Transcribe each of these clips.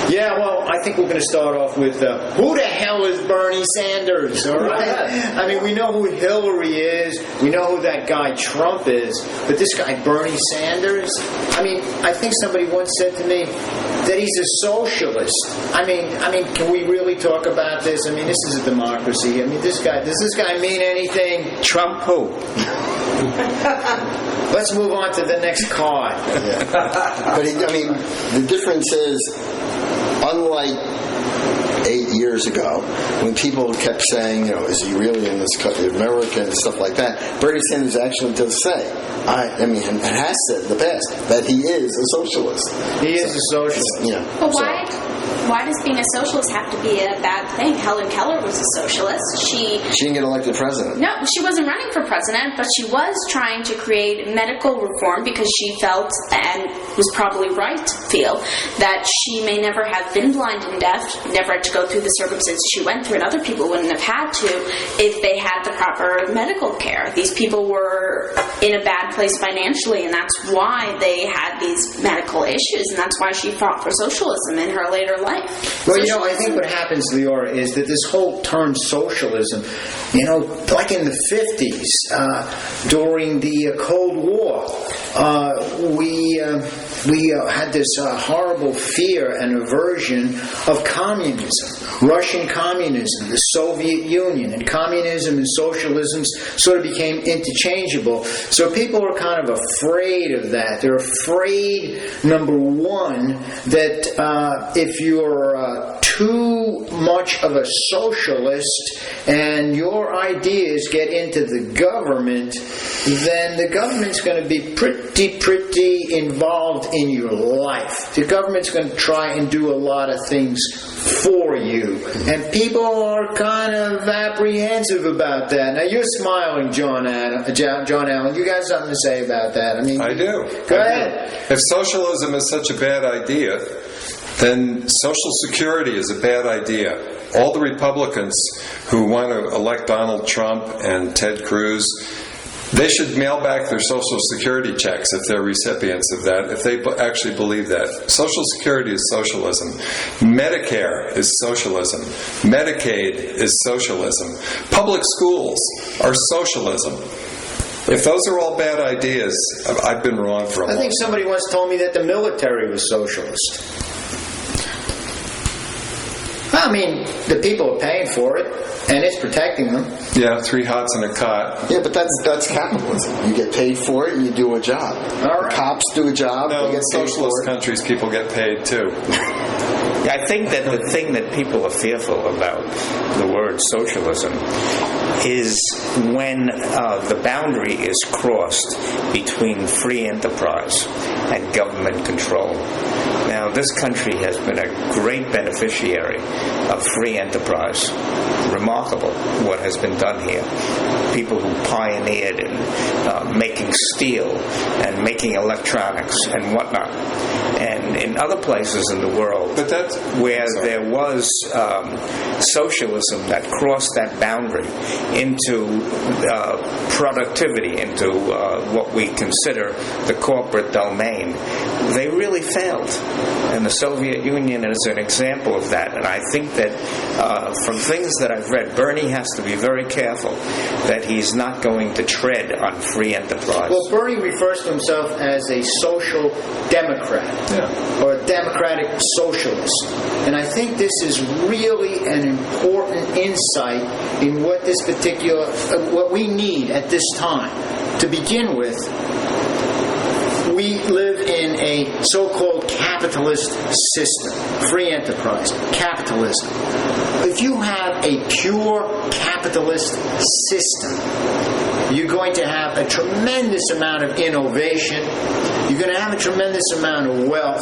Yeah, well, I think we're going to start off with who the hell is Bernie Sanders, all right? I mean, we know who Hillary is. We know who that guy Trump is. But this guy Bernie Sanders, I mean, I think somebody once said to me that he's a socialist. I mean, can we really talk about this? I mean, this is a democracy. I mean, does this guy mean anything? Trump who? Let's move on to the next card. Yeah. But the difference is, unlike 8 years ago, when people kept saying, is he really in this country, America and stuff like that, Bernie Sanders actually does say, and has said in the past, that he is a socialist. He is a socialist. But why does being a socialist have to be a bad thing? Helen Keller was a socialist. She didn't get elected president. No, she wasn't running for president, but she was trying to create medical reform because she felt, and was probably right to feel, that she may never have been blind and deaf, never had to go through the circumstances she went through, and other people wouldn't have had to if they had the proper medical care. These people were in a bad place financially, and that's why they had these medical issues, and that's why she fought for socialism in her later life. Well, I think what happens, Leora, is that this whole term socialism, like in the 50s, during the Cold War, we had this horrible fear and aversion of communism, Russian communism, the Soviet Union, and communism and socialism sort of became interchangeable. So people are kind of afraid of that. They're afraid, number one, that if you're too much of a socialist and your ideas get into the government, then the government's going to be pretty involved in your life. The government's going to try and do a lot of things for you. And people are kind of apprehensive about that. Now, you're smiling, John Allen. You got something to say about that? I do. Go ahead. If socialism is such a bad idea, then Social Security is a bad idea. All the Republicans who want to elect Donald Trump and Ted Cruz, they should mail back their Social Security checks if they're recipients of that, if they actually believe that. Social Security is socialism. Medicare is socialism. Medicaid is socialism. Public schools are socialism. If those are all bad ideas, I've been wrong for a long time. I think somebody once told me that the military was socialist. The people are paying for it, and it's protecting them. Yeah, 3 hots and a cot. Yeah, but that's capitalism. You get paid for it, and you do a job. All right. The cops do a job. No, they get paid socialist for it. countries, people get paid too. I think that the thing that people are fearful about the word socialism is when the boundary is crossed between free enterprise and government control. Now, this country has been a great beneficiary of free enterprise. Remarkable what has been done here. People who pioneered in making steel and making electronics and whatnot. And in other places in the world where there was socialism that crossed that boundary into productivity, into what we consider the corporate domain, they really failed. And the Soviet Union is an example of that. And I think that from things that I've read, Bernie has to be very careful that he's not going to tread on free enterprise. Well, Bernie refers to himself as a social democrat. Yeah. Or a democratic socialist. And I think this is really an important insight in what this particular, what we need at this time. To begin with, we live in a so-called capitalist system, free enterprise, capitalism. If you have a pure capitalist system, you're going to have a tremendous amount of innovation, you're going to have a tremendous amount of wealth,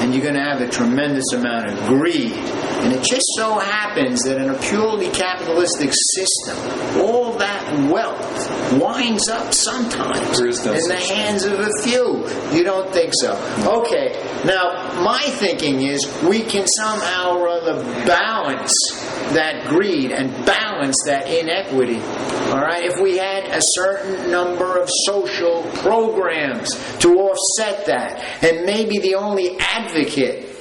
and you're going to have a tremendous amount of greed. And it just so happens that in a purely capitalistic system, all that wealth winds up sometimes in the hands of a few. You don't think so? Okay, now my thinking is we can somehow or other balance that greed and balance that inequity. All right, if we had a certain number of social programs to offset that, and maybe the only advocate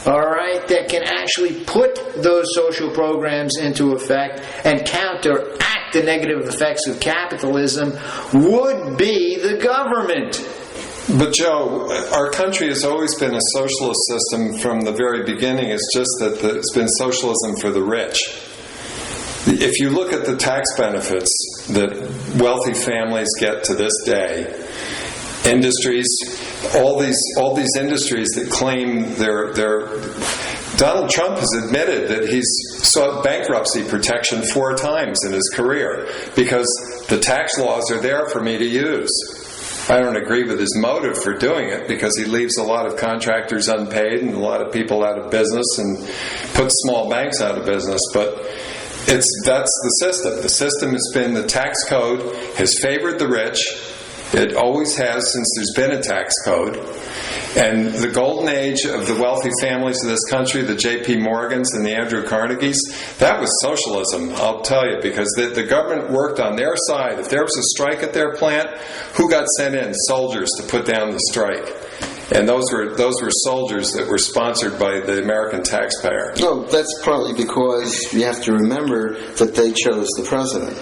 all right, that can actually put those social programs into effect and counteract the negative effects of capitalism would be the government. But Joe, our country has always been a socialist system from the very beginning. It's just that it's been socialism for the rich. If you look at the tax benefits that wealthy families get to this day, industries, all these industries that claim their Donald Trump has admitted that he's sought bankruptcy protection 4 times in his career because the tax laws are there for me to use. I don't agree with his motive for doing it because he leaves a lot of contractors unpaid and a lot of people out of business and puts small banks out of business. But that's the system. The system has been the tax code has favored the rich. It always has since there's been a tax code. And the golden age of the wealthy families of this country, the J.P. Morgans and the Andrew Carnegies, that was socialism, I'll tell you, because the government worked on their side. If there was a strike at their plant, who got sent in? Soldiers to put down the strike. And those were soldiers that were sponsored by the American taxpayer. No, that's partly because you have to remember that they chose the president.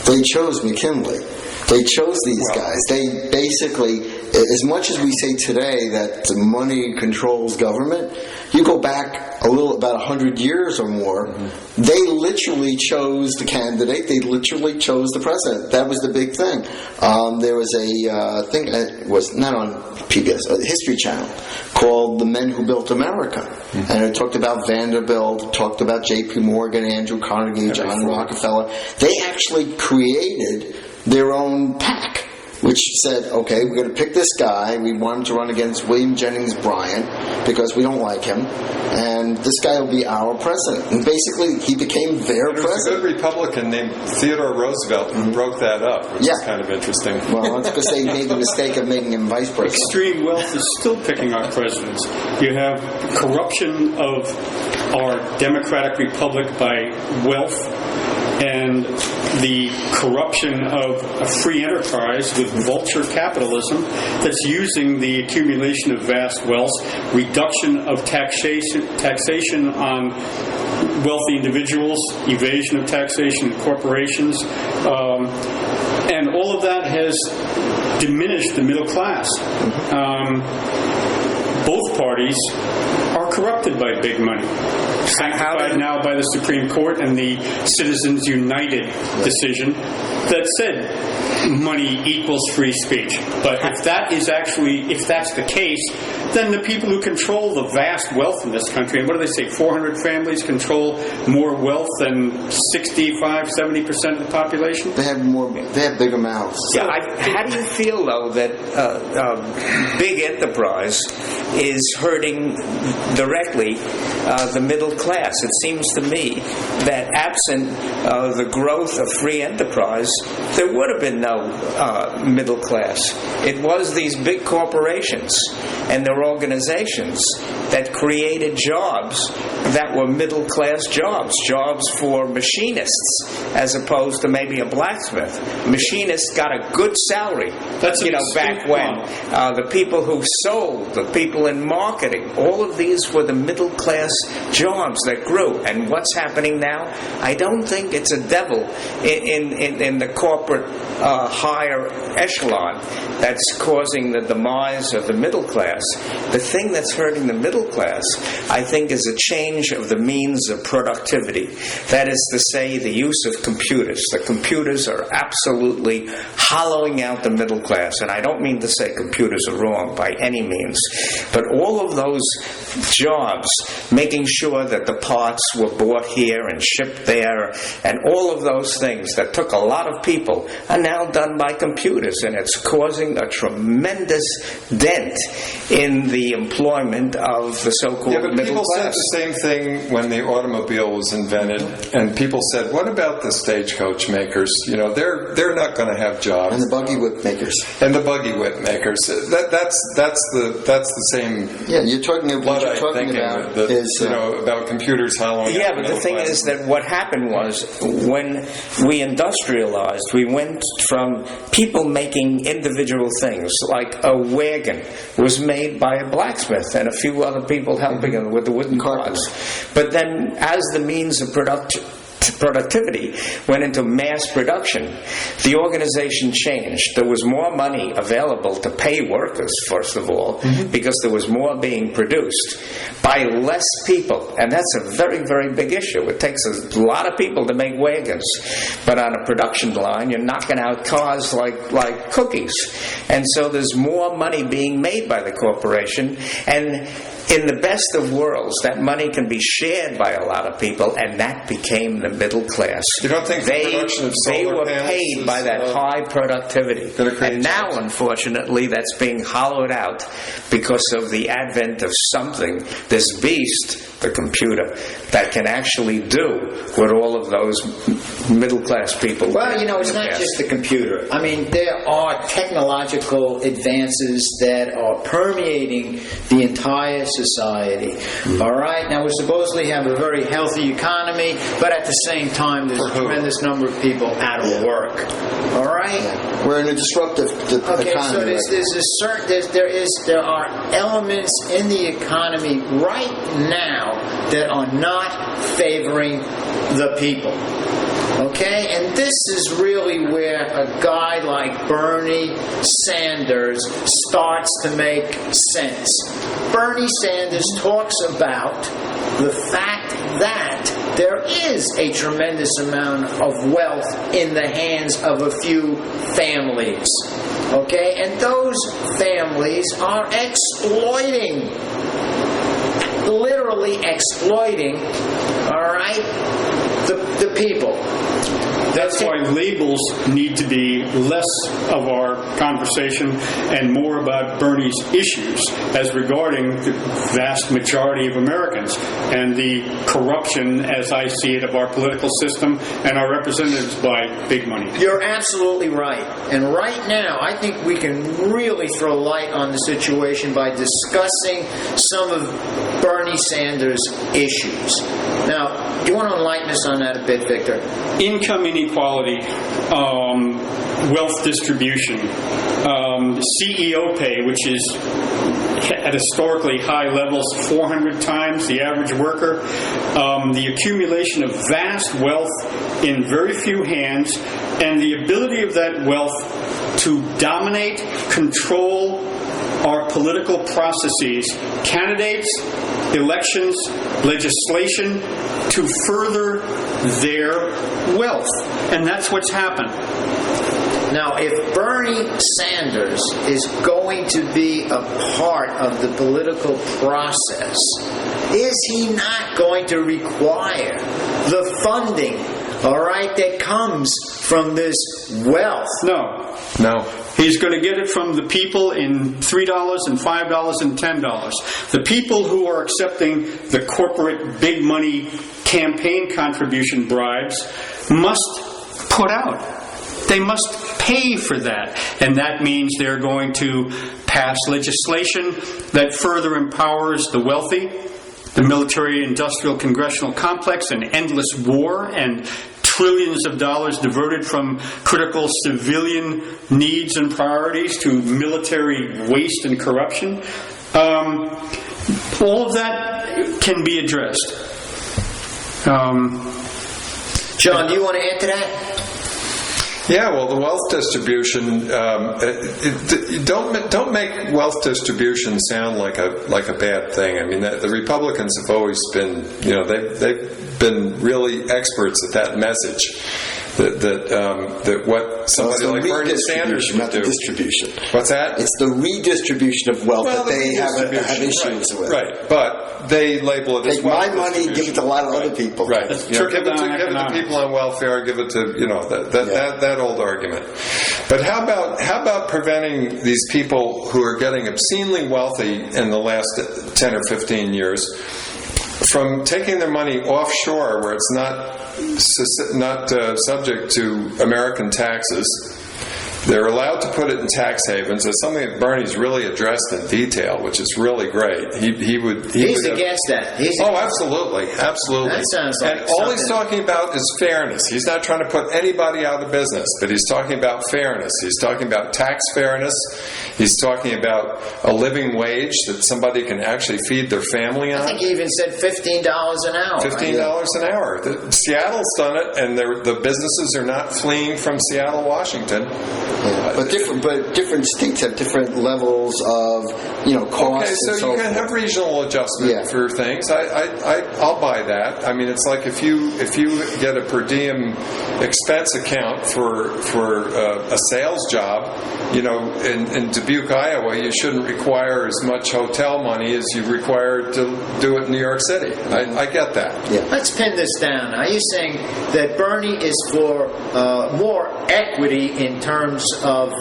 They chose McKinley. They chose these guys. They basically, as much as we say today that money controls government, you go back about 100 years or more, they literally chose the candidate. They literally chose the president. That was the big thing. There was a thing, it was not on PBS, a History Channel, called The Men Who Built America. And it talked about Vanderbilt, talked about J.P. Morgan, Andrew Carnegie, John Rockefeller. They actually created their own PAC, which said, okay, we're going to pick this guy. We want him to run against William Jennings Bryan because we don't like him. And this guy will be our president. And basically, he became their president. There's a good Republican named Theodore Roosevelt who broke that up, which is kind of interesting. Well, that's because they made the mistake of making him vice president. Extreme wealth is still picking our presidents. You have corruption of our democratic republic by wealth, and the corruption of a free enterprise with vulture capitalism that's using the accumulation of vast wealth, reduction of taxation on wealthy individuals, evasion of taxation in corporations, and all of that has diminished the middle class. Both parties are corrupted by big money. Sanctified now by the Supreme Court and the Citizens United decision that said money equals free speech. But if that's the case, then the people who control the vast wealth in this country, and what do they say, 400 families control more wealth than 65-70% of the population? They have bigger mouths. Yeah, how do you feel, though, that big enterprise is hurting directly the middle class? It seems to me that absent the growth of free enterprise, there would have been no middle class. It was these big corporations and their organizations that created jobs that were middle class jobs for machinists as opposed to maybe a blacksmith. Machinists got a good salary. That's back when. The people who sold, the people in marketing, all of these were the middle class jobs that grew. And what's happening now? I don't think it's a devil in the corporate higher echelon that's causing the demise of the middle class. The thing that's hurting the middle class, I think, is a change of the means of productivity. That is to say, the use of computers. The computers are absolutely hollowing out the middle class. And I don't mean to say computers are wrong by any means, but all of those jobs, making sure that the parts were bought here and shipped there, and all of those things that took a lot of people are now done by computers, and it's causing a tremendous dent in the employment of the so-called middle class. People said the same thing when the automobile was invented, and people said, "What about the stagecoach makers? You know, they're not going to have jobs." And the buggy whip makers. And the buggy whip makers. That's the same. Yeah, you're talking about about computers hollowing. Yeah, out but the thing is that what happened was when we industrialized, we went from people making individual things, like a wagon was made by by a blacksmith and a few other people helping him with the wooden carts. But then, as the means of productivity went into mass production, the organization changed. There was more money available to pay workers, first of all, because there was more being produced by less people. And that's a very, very big issue. It takes a lot of people to make wagons. But on a production line, you're knocking out cars like cookies. And so there's more money being made by the corporation. And in the best of worlds, that money can be shared by a lot of people, and that became the middle class. You don't think the production of they solar were panels paid is, by that high productivity. gonna create And now, jobs? unfortunately, that's being hollowed out because of the advent of something, this beast, the computer, that can actually do what all of those middle-class people Well, did it's in the not past. just the computer. I mean, there are technological advances that are permeating the entire society. All right? Now, we supposedly have a very healthy economy, but at the same time, there's a For who? tremendous number of people out of work. All right? We're in a disruptive Okay, economy. so there are elements in the economy right now that are not favoring the people. Okay, and this is really where a guy like Bernie Sanders starts to make sense. Bernie Sanders talks about the fact that there is a tremendous amount of wealth in the hands of a few families. Okay, and those families are exploiting, literally exploiting, all right, the people. That's why labels need to be less of our conversation and more about Bernie's issues as regarding the vast majority of Americans and the corruption, as I see it, of our political system and our representatives by big money. You're absolutely right. And right now, I think we can really throw light on the situation by discussing some of Bernie Sanders' issues. Now, do you want to enlighten us on that a bit, Victor? Income inequality, wealth distribution, CEO pay, which is at historically high levels, 400 times the average worker, the accumulation of vast wealth in very few hands, and the ability of that wealth to dominate, control our political processes, candidates, elections, legislation, to further their wealth. And that's what's happened. Now, if Bernie Sanders is going to be a part of the political process, is he not going to require the funding, all right, that comes from this wealth? No. No. He's going to get it from the people in $3 and $5 and $10. The people who are accepting the corporate big money campaign contribution bribes must put out. They must pay for that. And that means they're going to pass legislation that further empowers the wealthy, the military-industrial congressional complex, an endless war, and trillions of dollars diverted from critical civilian needs and priorities to military waste and corruption. All of that can be addressed. John, do you want to add to that? Yeah, well, the wealth distribution. Don't make wealth distribution sound like a bad thing. I mean, the Republicans have always been, they've been really experts at that message. That what somebody like Bernie Sanders would not the do. distribution. What's that? It's the redistribution of wealth that the they have redistribution, issues with. Right, but they label it as Take wealth my money, give it to a lot of other people. Right. That's Give it trickle-down to economics. people on welfare. Give it to that old argument. But how about preventing these people who are getting obscenely wealthy in the last 10 or 15 years from taking their money offshore, where it's not subject to American taxes, They're allowed to put it in tax havens. It's something that Bernie's really addressed in detail, which is really great. He would against that. Absolutely. That sounds like and all he's something- talking about is fairness. He's not trying to put anybody out of business, but he's talking about fairness. He's talking about tax fairness. He's talking about a living wage that somebody can actually feed their family on. I think he even said $15 an hour. $15 an hour. Seattle's done it, and the businesses are not fleeing from Seattle, Washington. But different states have different levels of costs. Okay, so and so you can forth. have regional adjustment for things. I'll buy that. I mean, it's like if you get a per diem expense account for a sales job, in Dubuque, Iowa, you shouldn't require as much hotel money as you require to do it in New York City. I get that. Yeah. Let's pin this down. Are you saying that Bernie is for more equity in terms of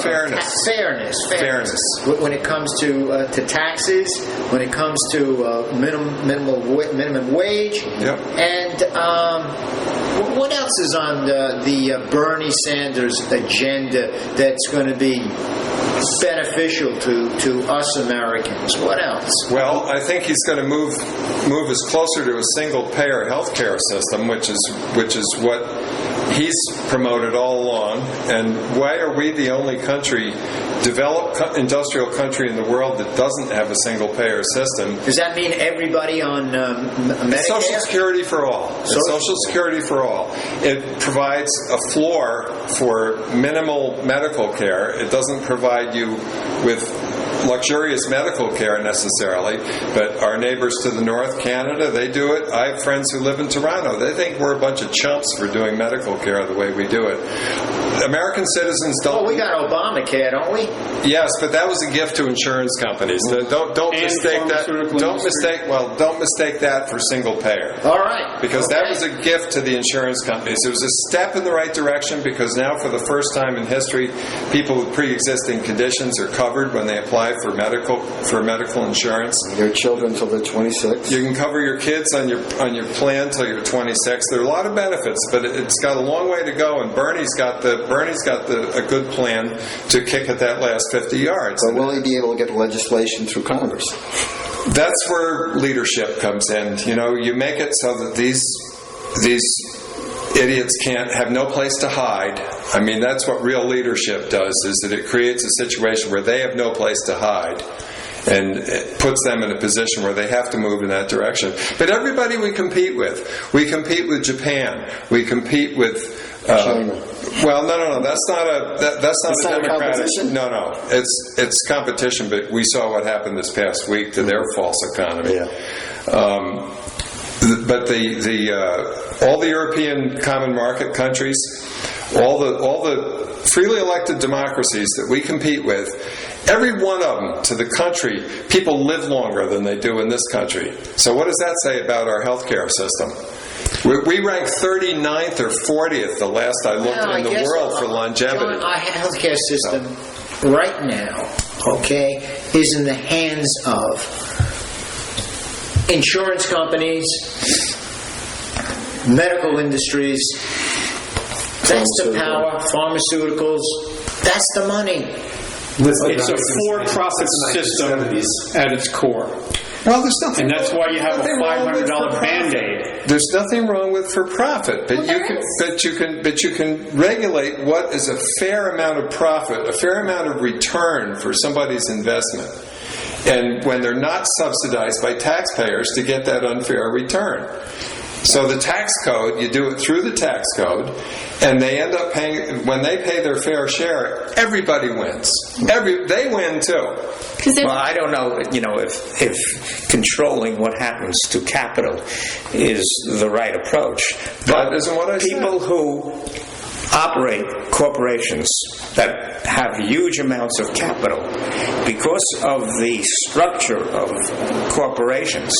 Fairness. Fairness. When it comes to taxes, when it comes to minimum wage, Yep. and what else is on the Bernie Sanders agenda that's going to be beneficial to us Americans? What else? Well, I think he's going to move us closer to a single-payer healthcare system, which is what he's promoted all along. And why are we the only developed industrial country in the world that doesn't have a single-payer system? Does that mean everybody on Medicare? Social Security for all. It's Social Security for all. It provides a floor for minimal medical care. It doesn't provide you with luxurious medical care necessarily, but our neighbors to the north, Canada, they do it. I have friends who live in Toronto. They think we're a bunch of chumps for doing medical care the way we do it. American citizens don't. Oh, we got Obamacare, don't we? Yes, but that was a gift to insurance companies. Don't And mistake that. pharmaceutical Don't industry. mistake that for single payer. All right. Because that Okay. was a gift to the insurance companies. It was a step in the right direction because now for the first time in history, people with pre-existing conditions are covered when they apply for medical insurance. Your children till they're 26. You can cover your kids on your plan till you're 26. There are a lot of benefits, but it's got a long way to go. And Bernie's got a good plan to kick at that last 50 yards. But will he be able to get legislation through Congress? That's where leadership comes in. You make it so that these idiots can't have no place to hide. I mean, that's what real leadership does, is that it creates a situation where they have no place to hide. And it puts them in a position where they have to move in that direction. But everybody we compete with Japan. We compete with China. Well, no. That's not a democratic. competition? No. It's competition. But we saw what happened this past week to their false economy. Yeah. But all the European common market countries, all the freely elected democracies that we compete with, every one of them, to the country, people live longer than they do in this country. So what does that say about our healthcare system? We rank 39th or 40th, the last I looked, in the world for longevity. John, our healthcare system right now, is in the hands of insurance companies, medical industries. That's the power. Pharmaceuticals. That's the money. It's a for-profit system at its core. Well, there's nothing. And that's why you have a nothing wrong with $500 for-profit. Band-Aid. There's nothing wrong with for-profit, but Well, you can regulate what is a fair amount of profit, a fair amount of return for somebody's investment, and when they're not subsidized by taxpayers to get that unfair return. So the tax code, you do it through the tax code, and they end up paying. When they pay their fair share, everybody wins. They win too. Well, I don't know, if controlling what happens to capital is the right approach. That isn't what I said. People who operate corporations that have huge amounts of capital, because of the structure of corporations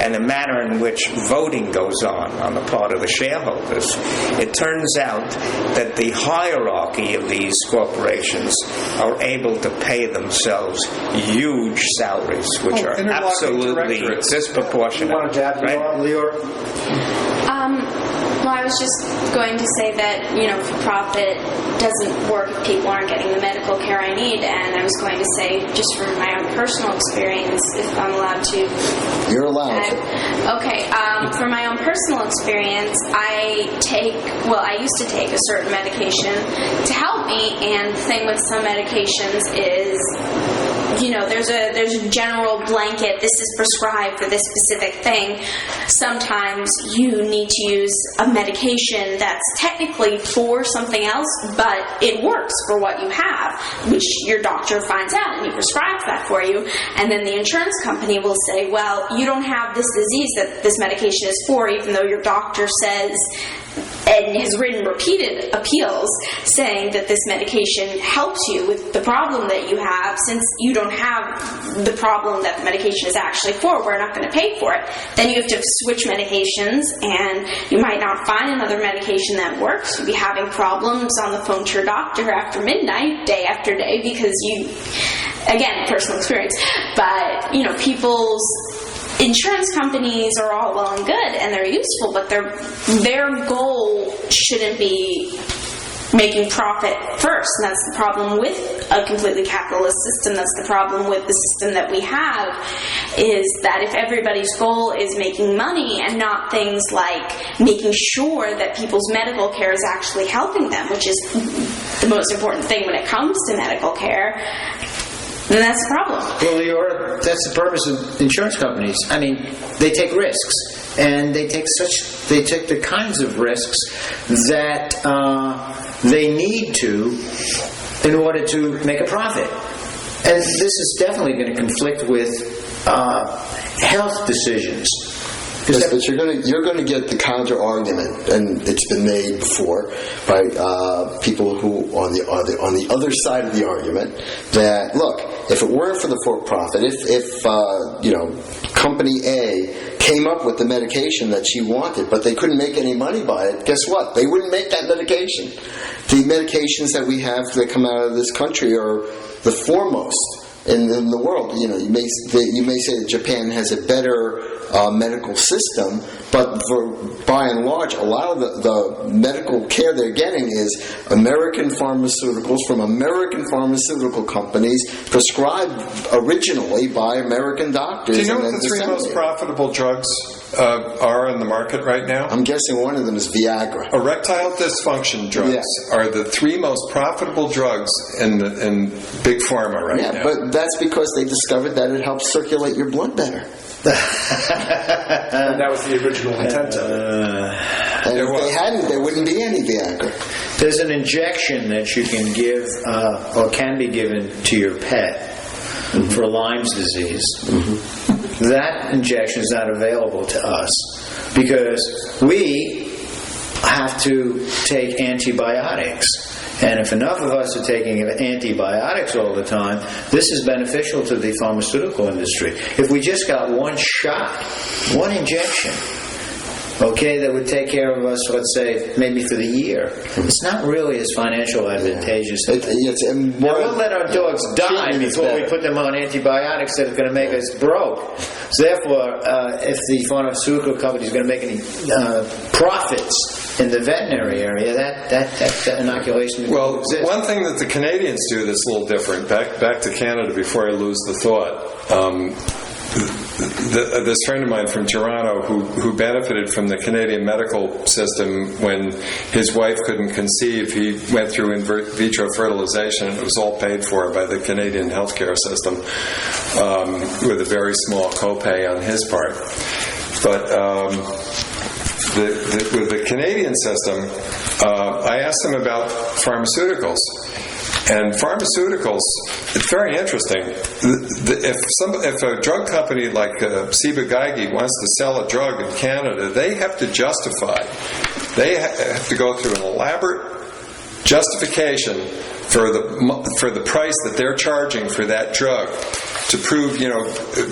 and the manner in which voting goes on the part of the shareholders, it turns out that the hierarchy of these corporations are able to pay themselves huge salaries, which are interlocking absolutely directorates. disproportionate. Right, Leora? Well, I was just going to say that, for-profit doesn't work if people aren't getting the medical care I need, and I was going to say, just from my own personal experience, if I'm allowed to. You're allowed to. Okay, from my own personal experience, I used to take a certain medication to help me, and the thing with some medications is, there's a general blanket, this is prescribed for this specific thing. Sometimes you need to use a medication that's technically for something else, but it works for what you have, which your doctor finds out and he prescribes that for you. And then the insurance company will say, well, you don't have this disease that this medication is for, even though your doctor says and has written repeated appeals saying that this medication helps you with the problem that you have. Since you don't have the problem that the medication is actually for, we're not going to pay for it. Then you have to switch medications, and you might not find another medication that works. You'll be having problems on the phone to your doctor after midnight, day after day, because again, personal experience, but people's insurance companies are all well and good, and they're useful, but their goal shouldn't be making profit first. And that's the problem with a completely capitalist system. That's the problem with the system that we have, is that if everybody's goal is making money and not things like making sure that people's medical care is actually helping them, which is the most important thing when it comes to medical care, then that's a problem. Well, that's the purpose of insurance companies. I mean, they take risks, and they take the kinds of risks that they need to in order to make a profit. And this is definitely going to conflict with health decisions. Yes, but you're going to get the counter argument, and it's been made before by people who on the other side of the argument, that look, if it weren't for the for-profit, if company A came up with the medication that she wanted, but they couldn't make any money by it, guess what? They wouldn't make that medication. The medications that we have that come out of this country are the foremost in the world. You may say that Japan has a better medical system, but by and large, a lot of the medical care they're getting is American pharmaceuticals from American pharmaceutical companies, prescribed originally by American doctors. Do you know what the three most profitable drugs are in the market right now? I'm guessing one of them is Viagra. Erectile dysfunction drugs are the three most profitable drugs in big pharma right now. But that's because they discovered that it helps circulate your blood better. And that was the original intent of it. And if they hadn't, there wouldn't be any Viagra. There's an injection that you can give or can be given to your pet for Lyme's disease. That injection is not available to us because we have to take antibiotics. And if enough of us are taking antibiotics all the time, this is beneficial to the pharmaceutical industry. If we just got one shot, one injection, that would take care of us, let's say, maybe for the year, it's not really as financial advantageous. Now, we'll let our dogs die before we put them on antibiotics that are going to make us broke. So therefore, if the pharmaceutical company is going to make any profits in the veterinary area, that inoculation well, exists. One thing that the Canadians do that's a little different, back to Canada before I lose the thought, this friend of mine from Toronto who benefited from the Canadian medical system when his wife couldn't conceive, he went through in vitro fertilization, and it was all paid for by the Canadian healthcare system with a very small copay on his part. But with the Canadian system, I asked them about pharmaceuticals. And pharmaceuticals, it's very interesting. If a drug company like Ciba Geigy wants to sell a drug in Canada, they have to justify. They have to go through an elaborate justification for the price that they're charging for that drug to prove,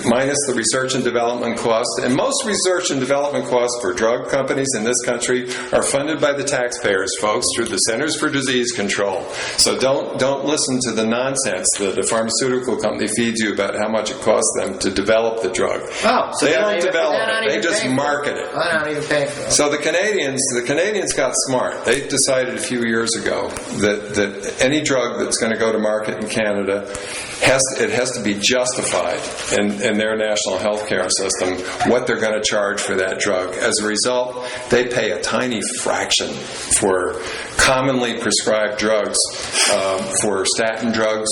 minus the research and development costs, and most research and development costs for drug companies in this country are funded by the taxpayers, folks, through the Centers for Disease Control. So don't listen to the nonsense that a pharmaceutical company feeds you about how much it costs them to develop the drug. Oh, so they they're don't not even- develop they're not it; they even just paying for it. market it. I'm not even paying for it. So the Canadians got smart. They decided a few years ago that any drug that's going to go to market in Canada has to be justified in their national health care system what they're going to charge for that drug. As a result, they pay a tiny fraction for commonly prescribed drugs, for statin drugs,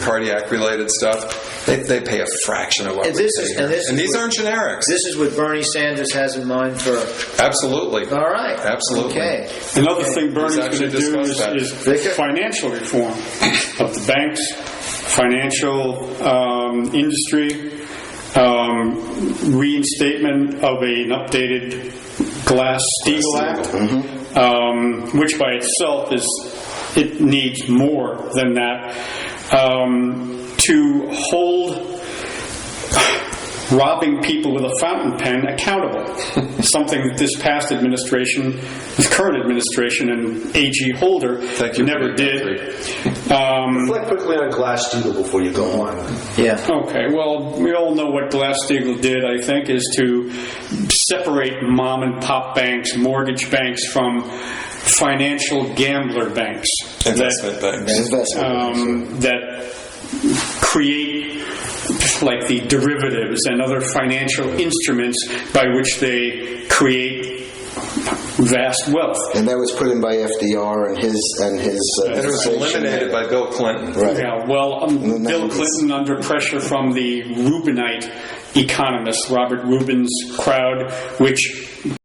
cardiac-related stuff. They pay a fraction of what we pay here. And these aren't generics. This is what Bernie Sanders has in mind for. Absolutely. All right. Absolutely. Okay. Another thing Bernie's going to actually do discussed that. is financial reform of the banks, financial industry, reinstatement of an updated Glass-Steagall Act, which by itself it needs more than that, to hold robbing people with a fountain pen accountable. Something that this past administration, this current administration, and A.G. Holder never did. Reflect quickly on Glass-Steagall before you go on. Yeah. Okay, well, we all know what Glass-Steagall did, I think, is to separate mom and pop banks, mortgage banks, from financial gambler banks. Investment banks. That create like the derivatives and other financial instruments by which they create vast wealth. And that was put in by FDR and his. And it was eliminated by Bill Clinton. Right. Yeah, well, In the Bill 90s. Clinton, under pressure from the Rubinite economists, Robert Rubin's crowd, which